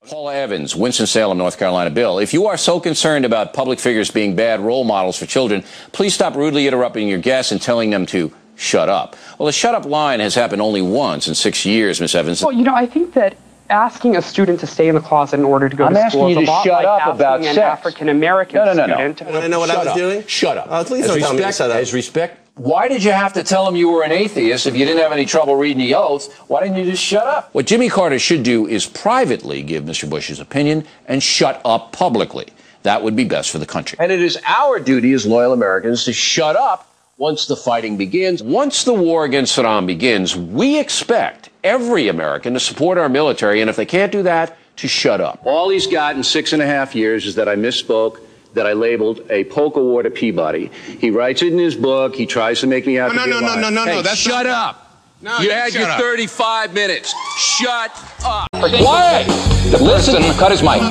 Paula Evans, Winston-Salem, North Carolina. Bill, if you are so concerned about public figures being bad role models for children, please stop rudely interrupting your guests and telling them to shut up. Well, the shut up line has happened only once in 6 years, Ms. Evans. Well, you know, I think that asking a student to stay in the closet in order to go to school is a lot like asking an African-American student. Want to know what I was doing? Shut up. Please don't tell me to shut up. As respect. Why did you have to tell him you were an atheist if you didn't have any trouble reading the oath? Why didn't you just shut up? What Jimmy Carter should do is privately give Mr. Bush his opinion and shut up publicly. That would be best for the country. And it is our duty as loyal Americans to shut up once the fighting begins. Once the war against Saddam begins, we expect every American to support our military, and if they can't do that, to shut up. All he's got in 6.5 years is that I misspoke, that I labeled a polka war to Peabody. He writes it in his book. He tries to make me out to be a liar. No, that's shut up. No, you had your 35 minutes. Shut up. Quiet. Listen, cut his mic.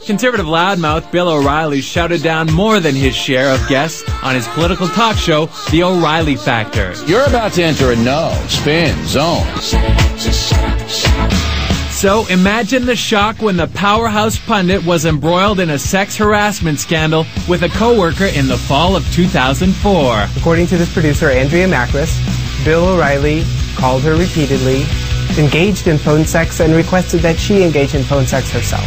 Conservative loudmouth Bill O'Reilly shouted down more than his share of guests on his political talk show, The O'Reilly Factor. You're about to enter a no-spin zone. So imagine the shock when the powerhouse pundit was embroiled in a sex harassment scandal with a coworker in the fall of 2004. According to this producer, Andrea Mackris, Bill O'Reilly called her repeatedly, engaged in phone sex, and requested that she engage in phone sex herself.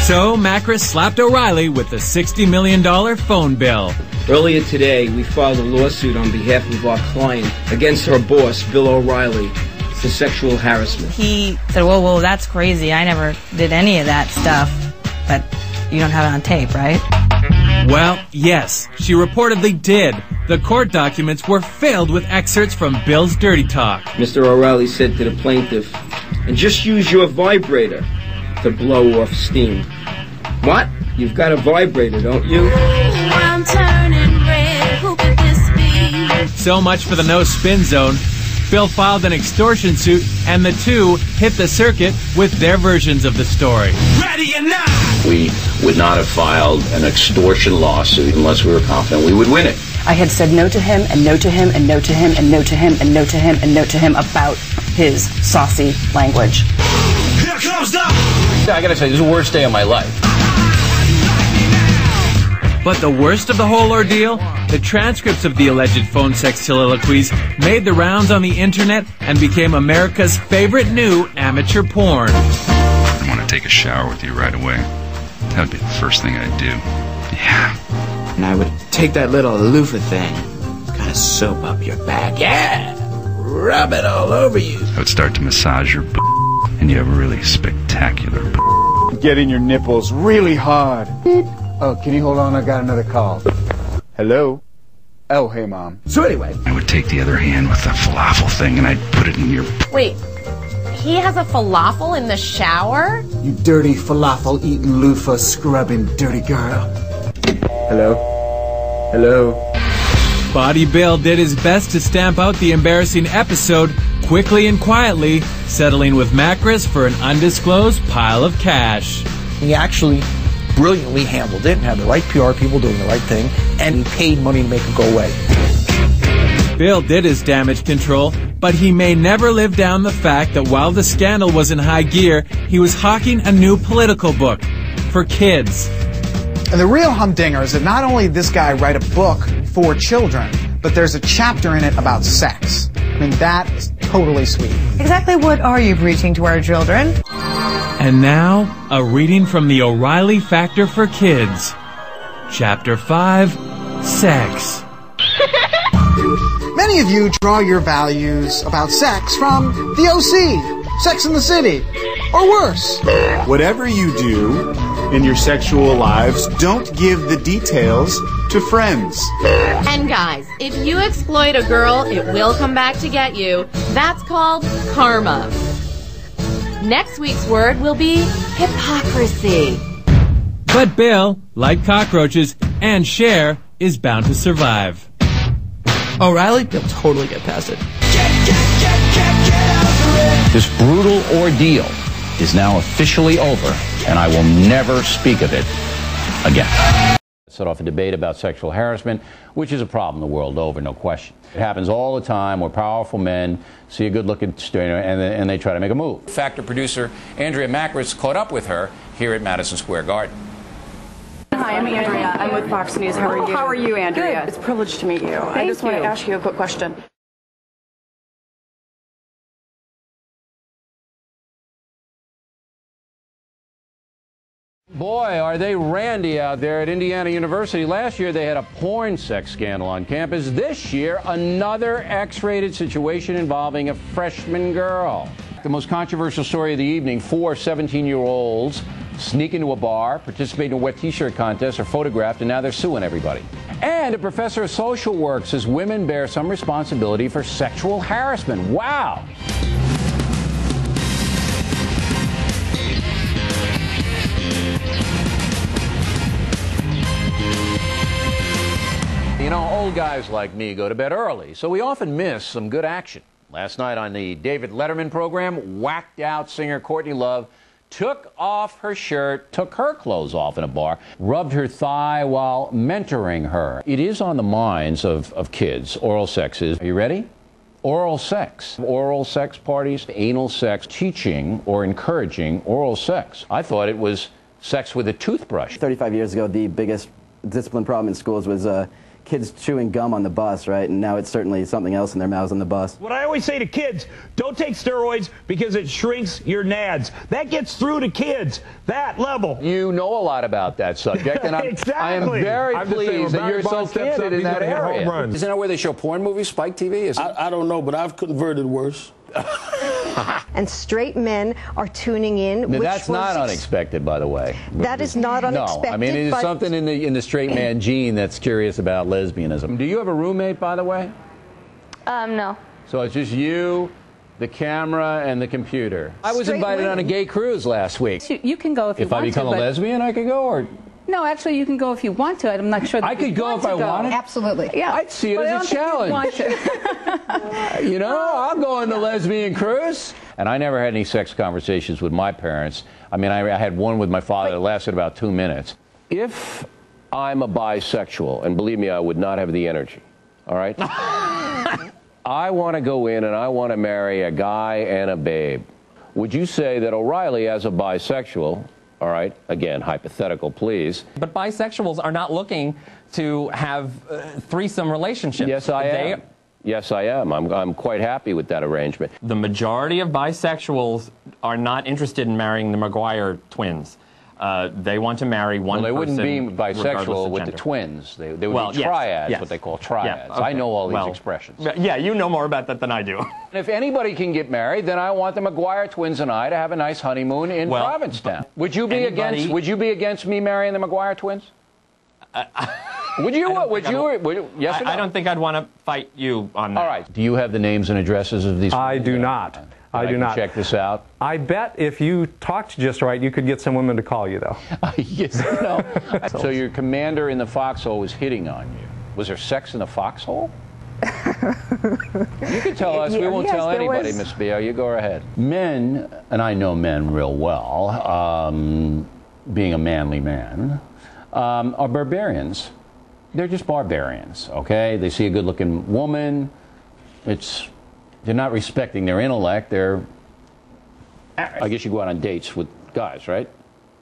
So Mackris slapped O'Reilly with a $60 million phone bill. Earlier today, we filed a lawsuit on behalf of our client against her boss, Bill O'Reilly, for sexual harassment. He said, whoa, that's crazy. I never did any of that stuff. But you don't have it on tape, right? Well, yes, she reportedly did. The court documents were filled with excerpts from Bill's dirty talk. Mr. O'Reilly said to the plaintiff, and just use your vibrator to blow off steam. What? You've got a vibrator, don't you? I'm turning red. Who could this be? So much for the no-spin zone. Bill filed an extortion suit, and the two hit the circuit with their versions of the story. Ready or not? We would not have filed an extortion lawsuit unless we were confident we would win it. I had said no to him, and no to him, and no to him, and no to him, and no to him, and no to him about his saucy language. Here comes the... I gotta say, this is the worst day of my life. But the worst of the whole ordeal? The transcripts of the alleged phone sex soliloquies made the rounds on the internet and became America's favorite new amateur porn. I want to take a shower with you right away. That would be the first thing I'd do. Yeah. And I would take that little loofah thing, kind of soap up your back. Yeah! Rub it all over you. I would start to massage your and you have a really spectacular Getting your nipples really hard. Oh, can you hold on? I got another call. Hello? Oh, hey, Mom. So anyway, I would take the other hand with the falafel thing and I'd put it in your... Wait, he has a falafel in the shower? You dirty falafel-eating, loofah-scrubbing dirty girl. Hello? Hello? Body Bill did his best to stamp out the embarrassing episode quickly and quietly, settling with Mackris for an undisclosed pile of cash. He actually brilliantly handled it and had the right PR people doing the right thing, and he paid money to make it go away. Bill did his damage control, but he may never live down the fact that while the scandal was in high gear, he was hawking a new political book for kids. And the real humdinger is that not only did this guy write a book for children, but there's a chapter in it about sex. I mean, that is totally sweet. Exactly what are you preaching to our children? And now, a reading from the O'Reilly Factor for Kids. Chapter 5, Sex. Many of you draw your values about sex from the OC, Sex and the City, or worse. Whatever you do in your sexual lives, don't give the details to friends. And guys, if you exploit a girl, it will come back to get you. That's called karma. Next week's word will be hypocrisy. But Bill, like cockroaches, and Cher, is bound to survive. O'Reilly, you'll totally get past it. This brutal ordeal is now officially over, and I will never speak of it again. Set off a debate about sexual harassment, which is a problem the world over, no question. It happens all the time where powerful men see a good-looking student and they try to make a move. Factor producer Andrea Mackris caught up with her here at Madison Square Garden. Hi, I'm Andrea. I'm with Fox News. How are you? How are you, Andrea? Good. It's a privilege to meet you. I just want to ask you a quick question. Boy, are they randy out there at Indiana University. Last year they had a porn sex scandal on campus. This year, another X-rated situation involving a freshman girl. The most controversial story of the evening, 4 17-year-olds sneak into a bar, participate in a wet t-shirt contest, are photographed, and now they're suing everybody. And a professor of social work says women bear some responsibility for sexual harassment. Wow! You know, old guys like me go to bed early, so we often miss some good action. Last night on the David Letterman program, whacked-out singer Courtney Love took off her shirt, took her clothes off in a bar, rubbed her thigh while mentoring her. It is on the minds of kids. Oral sex is. Are you ready? Oral sex. Oral sex parties, anal sex, teaching or encouraging oral sex. I thought it was sex with a toothbrush. 35 years ago, the biggest discipline problem in schools was kids chewing gum on the bus, right? And now it's certainly something else in their mouths on the bus. What I always say to kids, don't take steroids because it shrinks your nads. That gets through to kids, that level. You know a lot about that subject, and exactly. I am very pleased that you're so candid in that area. Isn't that where they show porn movies, Spike TV? Is it? I don't know, but I've converted worse. And straight men are tuning in. Now, that's not unexpected, by the way. That is not unexpected. No, I mean, it is something in the straight man gene that's curious about lesbianism. Do you have a roommate, by the way? No. So it's just you, the camera, and the computer. I was invited on a gay cruise last week. You can go if you want to. If I become a lesbian, I could go, or... No, actually, you can go if you want to. I'm not sure that I could go if I wanted. Absolutely. Yeah. I'd see it as a challenge. You know, I'll go on the lesbian cruise. And I never had any sex conversations with my parents. I mean, I had one with my father that lasted about 2 minutes. If I'm a bisexual, and believe me, I would not have the energy, all right? I want to go in and I want to marry a guy and a babe. Would you say that O'Reilly, as a bisexual, all right, again, hypothetical, please. But bisexuals are not looking to have threesome relationships. Yes, I am. Yes, I am. I'm quite happy with that arrangement. The majority of bisexuals are not interested in marrying the McGuire twins. They want to marry one person. Well, they wouldn't be bisexual with the twins. They would be triads, what they call triads. Yeah, okay. I know all these expressions. Yeah, you know more about that than I do. If anybody can get married, then I want the McGuire twins and I to have a nice honeymoon in Provincetown. Would you be against me marrying the McGuire twins? Would you? Yes or no? I don't think I'd want to fight you on that. All right. Do you have the names and addresses of these? I do not. I do not. Check this out. I bet if you talked just right, you could get some women to call you, though. Yes, no. So your commander in the foxhole was hitting on you. Was there sex in the foxhole? You can tell us. We won't tell anybody, Miss Bio. You go ahead. Men, and I know men real well, being a manly man, are barbarians. They're just barbarians, okay? They see a good-looking woman. They're not respecting their intellect. I guess you go out on dates with guys, right?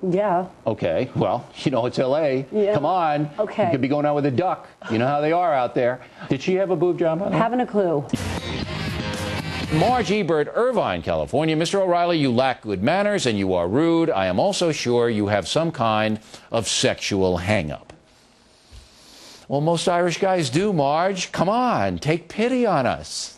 Yeah. Okay. Well, you know, it's L.A. Yeah. Come on. Okay. You could be going out with a duck. You know how they are out there. Did she have a boob job on her? Haven't a clue. Marge Ebert, Irvine, California. Mr. O'Reilly, you lack good manners and you are rude. I am also sure you have some kind of sexual hang-up. Well, most Irish guys do, Marge. Come on, take pity on us.